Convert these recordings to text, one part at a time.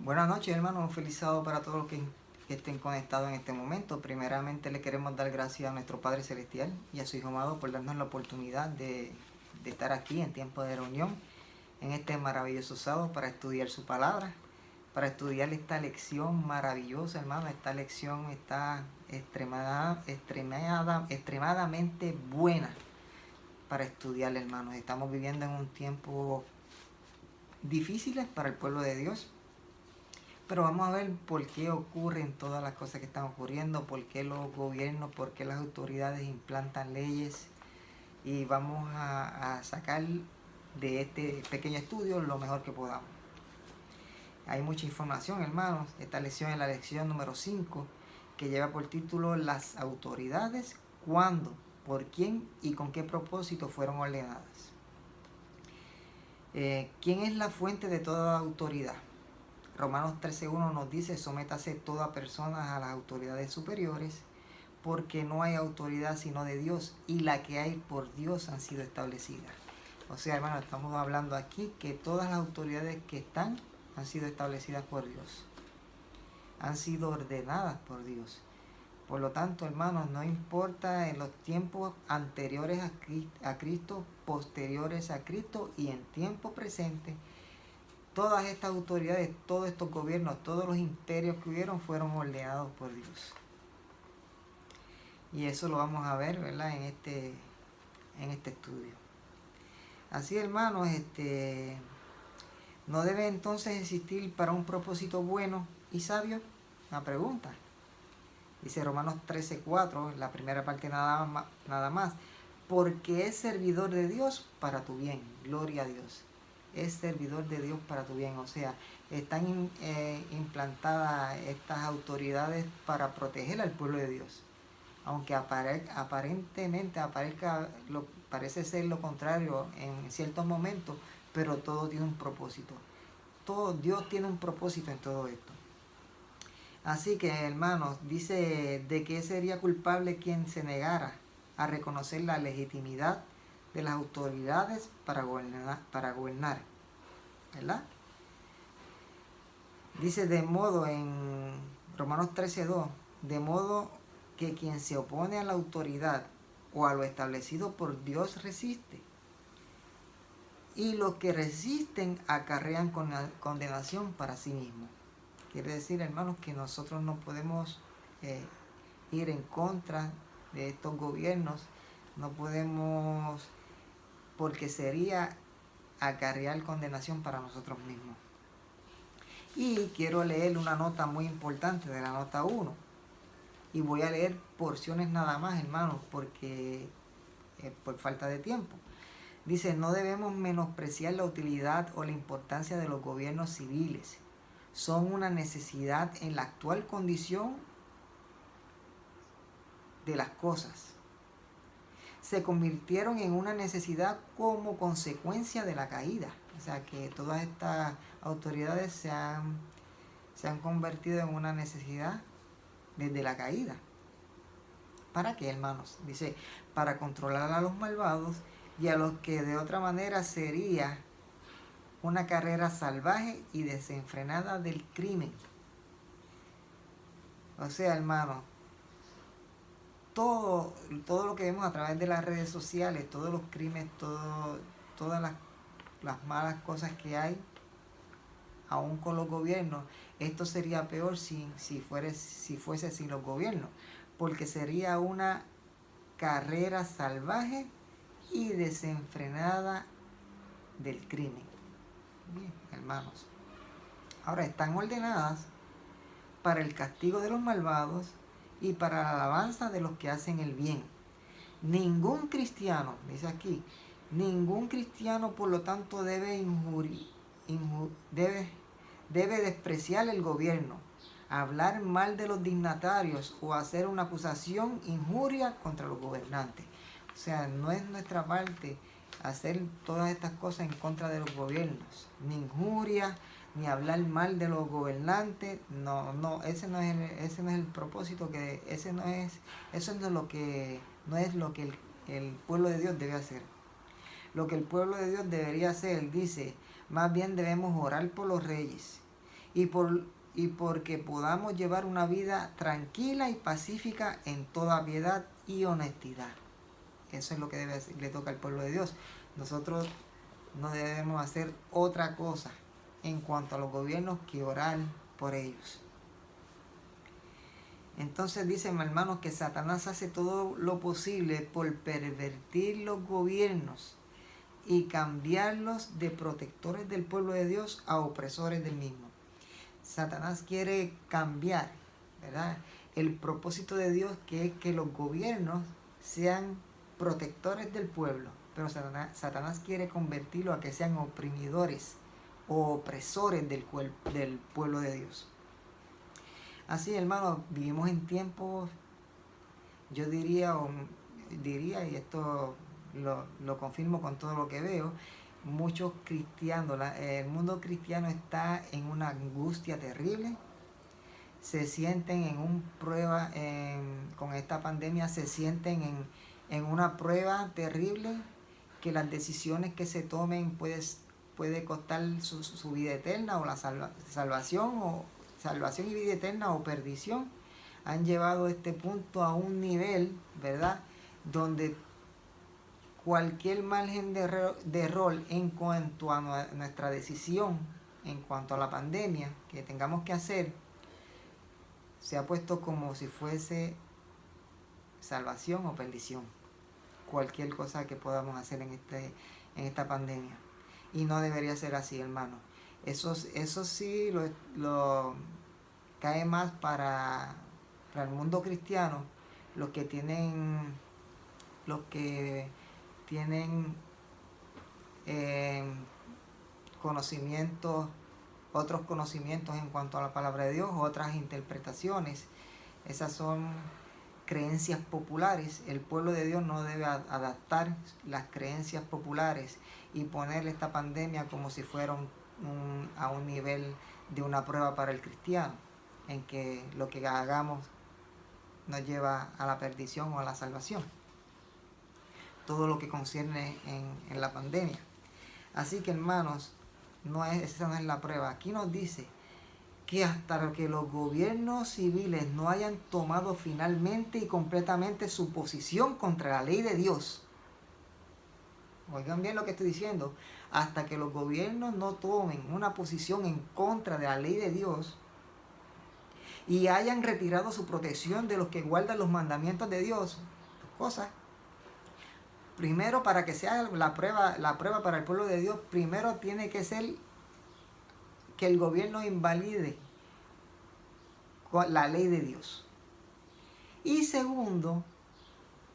Buenas noches, hermanos. Un feliz sábado para todos los que estén conectados en este momento. Primeramente, le queremos dar gracias a nuestro Padre Celestial y a su Hijo amado por darnos la oportunidad de estar aquí en tiempo de reunión en este maravilloso sábado para estudiar su palabra, para estudiar esta lección maravillosa, hermano. Esta lección está extremadamente buena para estudiar, hermanos. Estamos viviendo en un tiempo difíciles para el pueblo de Dios. Pero vamos a ver por qué ocurren todas las cosas que están ocurriendo, por qué los gobiernos, por qué las autoridades implantan leyes. Y vamos a sacar de este pequeño estudio lo mejor que podamos. Hay mucha información, hermanos. Esta lección es la lección número 5, que lleva por título Las autoridades, cuándo, por quién y con qué propósito fueron ordenadas. ¿Quién es la fuente de toda autoridad? Romanos 13:1 nos dice: sométase toda persona a las autoridades superiores, porque no hay autoridad sino de Dios, y la que hay por Dios han sido establecidas. O sea, hermano, estamos hablando aquí que todas las autoridades que están han sido establecidas por Dios, han sido ordenadas por Dios. Por lo tanto, hermanos, no importa en los tiempos anteriores a Cristo, posteriores a Cristo y en tiempo presente, todas estas autoridades, todos estos gobiernos, todos los imperios que hubieron fueron ordenados por Dios. Y eso lo vamos a ver, ¿verdad?, en este estudio. Así, hermanos, ¿no debe entonces existir para un propósito bueno y sabio? Una pregunta. Dice Romanos 13:4, la primera parte nada más. Porque es servidor de Dios para tu bien. Gloria a Dios. Es servidor de Dios para tu bien. O sea, están implantadas estas autoridades para proteger al pueblo de Dios. Aunque aparentemente parece ser lo contrario en ciertos momentos, pero todo tiene un propósito. Dios tiene un propósito en todo esto. Así que, hermanos, dice: ¿de qué sería culpable quien se negara a reconocer la legitimidad de las autoridades para gobernar? ¿Verdad? Dice de modo en Romanos 13:2, de modo que quien se opone a la autoridad o a lo establecido por Dios resiste. Y los que resisten acarrean condenación para sí mismos. Quiere decir, hermanos, que nosotros no podemos ir en contra de estos gobiernos, no podemos, porque sería acarrear condenación para nosotros mismos. Y quiero leer una nota muy importante de la nota 1. Y voy a leer porciones nada más, hermanos, porque por falta de tiempo. Dice: no debemos menospreciar la utilidad o la importancia de los gobiernos civiles. Son una necesidad en la actual condición de las cosas. Se convirtieron en una necesidad como consecuencia de la caída. O sea que todas estas autoridades se han convertido en una necesidad desde la caída. ¿Para qué, hermanos? Dice: para controlar a los malvados y a los que de otra manera sería una carrera salvaje y desenfrenada del crimen. O sea, hermanos, todo lo que vemos a través de las redes sociales, todos los crímenes, todas las malas cosas que hay, aún con los gobiernos, esto sería peor si fuese sin los gobiernos, porque sería una carrera salvaje y desenfrenada del crimen. Bien, hermanos. Ahora, están ordenadas para el castigo de los malvados y para la alabanza de los que hacen el bien. Ningún cristiano, dice aquí, ningún cristiano por lo tanto debe despreciar el gobierno, hablar mal de los dignatarios o hacer una acusación injuria contra los gobernantes. O sea, no es nuestra parte hacer todas estas cosas en contra de los gobiernos, ni injuria, ni hablar mal de los gobernantes. No, ese no es el propósito, eso no es lo que el pueblo de Dios debe hacer. Lo que el pueblo de Dios debería hacer, dice: más bien debemos orar por los reyes y porque podamos llevar una vida tranquila y pacífica en toda piedad y honestidad. Eso es lo que le toca al pueblo de Dios. Nosotros no debemos hacer otra cosa en cuanto a los gobiernos que orar por ellos. Entonces dicen, hermanos, que Satanás hace todo lo posible por pervertir los gobiernos y cambiarlos de protectores del pueblo de Dios a opresores del mismo. Satanás quiere cambiar, ¿verdad?, el propósito de Dios, que es que los gobiernos sean protectores del pueblo, pero Satanás quiere convertirlo a que sean oprimidores o opresores del pueblo de Dios. Así, hermanos, vivimos en tiempos, yo diría, y esto lo confirmo con todo lo que veo, muchos cristianos, el mundo cristiano está en una angustia terrible, se sienten en una prueba, con esta pandemia se sienten en una prueba terrible, que las decisiones que se tomen puede costar su vida eterna, o la salvación y vida eterna, o perdición. Han llevado este punto a un nivel, ¿verdad?, donde cualquier margen de error en cuanto a nuestra decisión, en cuanto a la pandemia que tengamos que hacer, se ha puesto como si fuese salvación o perdición. Cualquier cosa que podamos hacer en esta pandemia. Y no debería ser así, hermano. Eso sí lo cae más para el mundo cristiano, los que tienen conocimientos, otros conocimientos en cuanto a la palabra de Dios, otras interpretaciones. Esas son creencias populares. El pueblo de Dios no debe adaptar las creencias populares y poner esta pandemia como si fuera a un nivel de una prueba para el cristiano, en que lo que hagamos nos lleva a la perdición o a la salvación. Todo lo que concierne en la pandemia. Así que, hermanos, esa no es la prueba. Aquí nos dice que hasta que los gobiernos civiles no hayan tomado finalmente y completamente su posición contra la ley de Dios. Oigan bien lo que estoy diciendo. Hasta que los gobiernos no tomen una posición en contra de la ley de Dios y hayan retirado su protección de los que guardan los mandamientos de Dios. Dos cosas. Primero, para que sea la prueba para el pueblo de Dios, primero tiene que ser que el gobierno invalide la ley de Dios. Y segundo,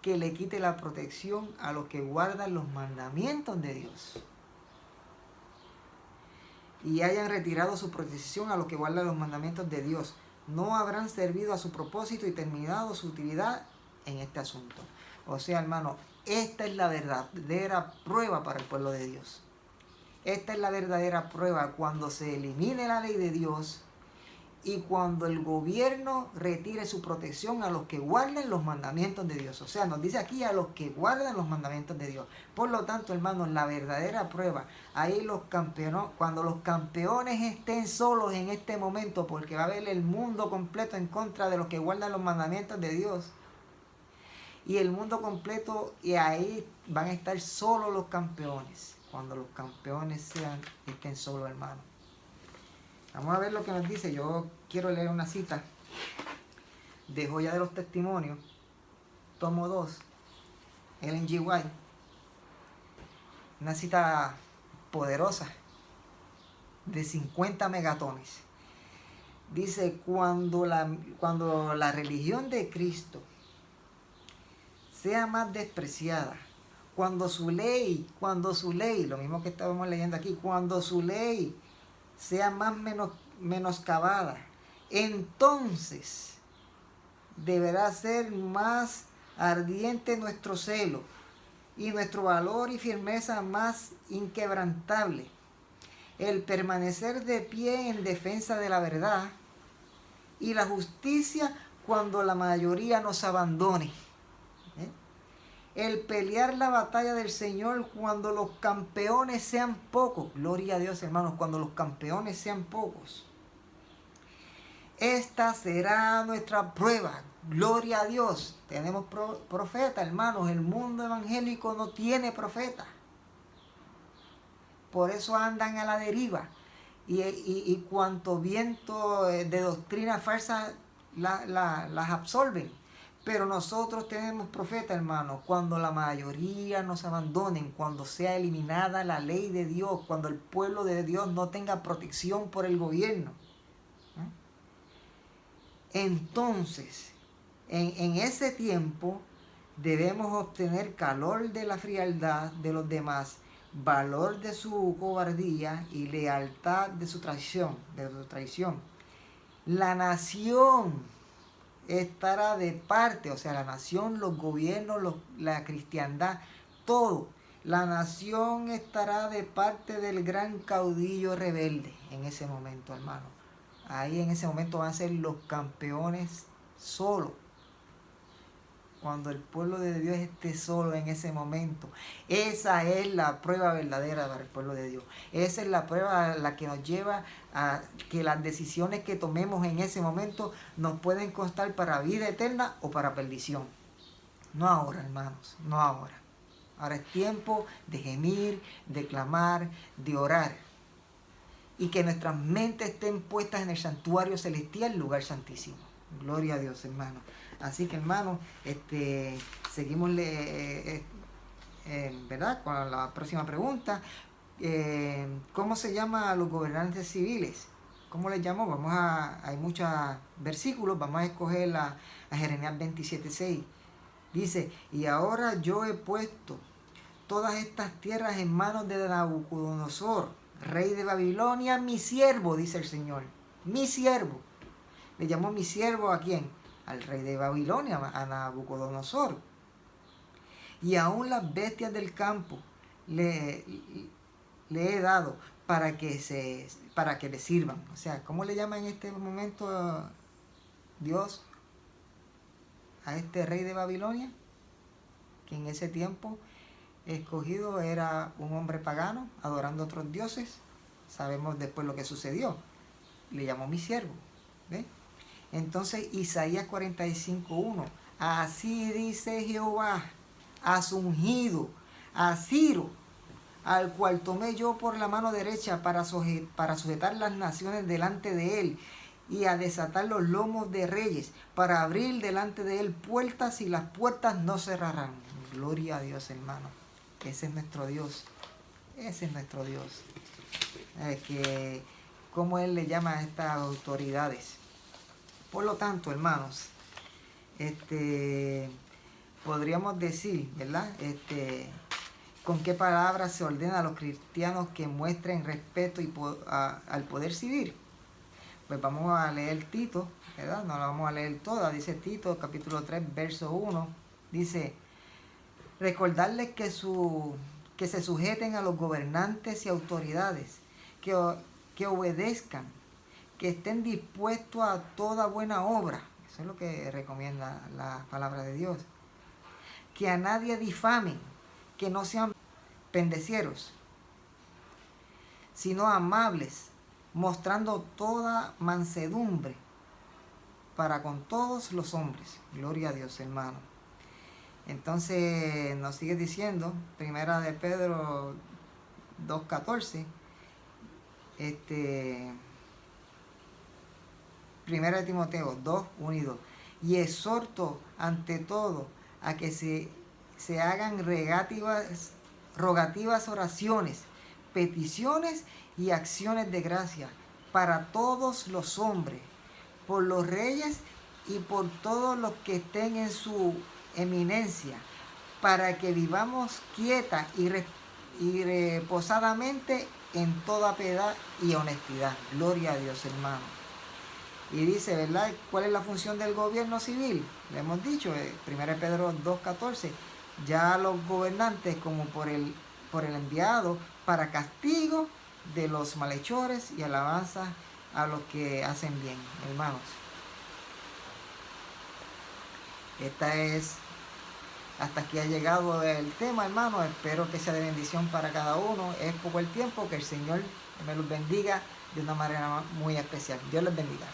que le quite la protección a los que guardan los mandamientos de Dios. Y hayan retirado su protección a los que guardan los mandamientos de Dios. No habrán servido a su propósito y terminado su utilidad en este asunto. O sea, hermano, esta es la verdadera prueba para el pueblo de Dios. Esta es la verdadera prueba, cuando se elimine la ley de Dios y cuando el gobierno retire su protección a los que guardan los mandamientos de Dios. O sea, nos dice aquí a los que guardan los mandamientos de Dios. Por lo tanto, hermanos, la verdadera prueba, ahí cuando los campeones estén solos en este momento, porque va a haber el mundo completo en contra de los que guardan los mandamientos de Dios. Y el mundo completo, y ahí van a estar solo los campeones. Cuando los campeones estén solos, hermano. Vamos a ver lo que nos dice. Yo quiero leer una cita de Joya de los Testimonios, tomo 2, Ellen G. White. Una cita poderosa de 50 megatones. Dice, cuando la religión de Cristo sea más despreciada, cuando su ley, lo mismo que estábamos leyendo aquí, cuando su ley sea más menoscabada, entonces deberá ser más ardiente nuestro celo y nuestro valor y firmeza más inquebrantable. El permanecer de pie en defensa de la verdad y la justicia cuando la mayoría nos abandone. El pelear la batalla del Señor cuando los campeones sean pocos. Gloria a Dios, hermanos, cuando los campeones sean pocos. Esta será nuestra prueba. Gloria a Dios. Tenemos profeta, hermanos. El mundo evangélico no tiene profeta. Por eso andan a la deriva. Y cuanto viento de doctrina falsa las absorben. Pero nosotros tenemos profeta, hermanos. Cuando la mayoría nos abandonen, cuando sea eliminada la ley de Dios, cuando el pueblo de Dios no tenga protección por el gobierno. Entonces, en ese tiempo debemos obtener calor de la frialdad de los demás, valor de su cobardía y lealtad de su traición. La nación estará de parte, o sea, la nación, los gobiernos, la cristiandad, todo. La nación estará de parte del gran caudillo rebelde en ese momento, hermano. Ahí en ese momento van a ser los campeones solos. Cuando el pueblo de Dios esté solo en ese momento. Esa es la prueba verdadera para el pueblo de Dios. Esa es la prueba la que nos lleva a que las decisiones que tomemos en ese momento nos pueden costar para vida eterna o para perdición. No ahora, hermanos, no ahora. Ahora es tiempo de gemir, de clamar, de orar. Y que nuestras mentes estén puestas en el santuario celestial, lugar santísimo. Gloria a Dios, hermano. Así que, hermano, seguimos, ¿verdad? Con la próxima pregunta. ¿Cómo se llama a los gobernantes civiles? ¿Cómo les llamó? Hay muchos versículos. Vamos a escoger a Jeremías 27:6. Dice, y ahora yo he puesto todas estas tierras en manos de Nabucodonosor, rey de Babilonia, mi siervo, dice el Señor. Mi siervo. ¿Le llamó mi siervo a quién? Al rey de Babilonia, a Nabucodonosor. Y aún las bestias del campo le he dado para que le sirvan. O sea, ¿cómo le llama en este momento Dios a este rey de Babilonia? Que en ese tiempo escogido era un hombre pagano, adorando a otros dioses. Sabemos después lo que sucedió. Le llamó mi siervo. ¿Ve? Entonces Isaías 45:1. Así dice Jehová a su ungido, a Ciro, al cual tomé yo por la mano derecha para sujetar las naciones delante de él y a desatar los lomos de reyes, para abrir delante de él puertas y las puertas no cerrarán. Gloria a Dios, hermano. Ese es nuestro Dios. Ese es nuestro Dios. ¿Cómo él le llama a estas autoridades? Por lo tanto, hermanos, podríamos decir, ¿verdad? ¿Con qué palabras se ordena a los cristianos que muestren respeto al poder civil? Pues vamos a leer Tito, ¿verdad? No la vamos a leer toda. Dice Tito, capítulo 3, verso 1. Dice, recordarles que se sujeten a los gobernantes y autoridades, que obedezcan, que estén dispuestos a toda buena obra. Eso es lo que recomienda la palabra de Dios. Que a nadie difamen, que no sean pendecieros, sino amables, mostrando toda mansedumbre para con todos los hombres. Gloria a Dios, hermano. Entonces nos sigue diciendo, primera de Pedro 2:14, primera de Timoteo 2:1 y 2. Y exhorto ante todo a que se hagan rogativas oraciones, peticiones y acciones de gracia para todos los hombres, por los reyes y por todos los que estén en su eminencia, para que vivamos quieta y reposadamente en toda piedad y honestidad. Gloria a Dios, hermano. Y dice, ¿verdad? ¿Cuál es la función del gobierno civil? Le hemos dicho, 1 Pedro 2:14, ya los gobernantes como por el enviado para castigo de los malhechores y alabanza a los que hacen bien, hermanos. Hasta aquí ha llegado el tema, hermanos. Espero que sea de bendición para cada uno. Es poco el tiempo, que el Señor me los bendiga de una manera muy especial. Dios les bendiga.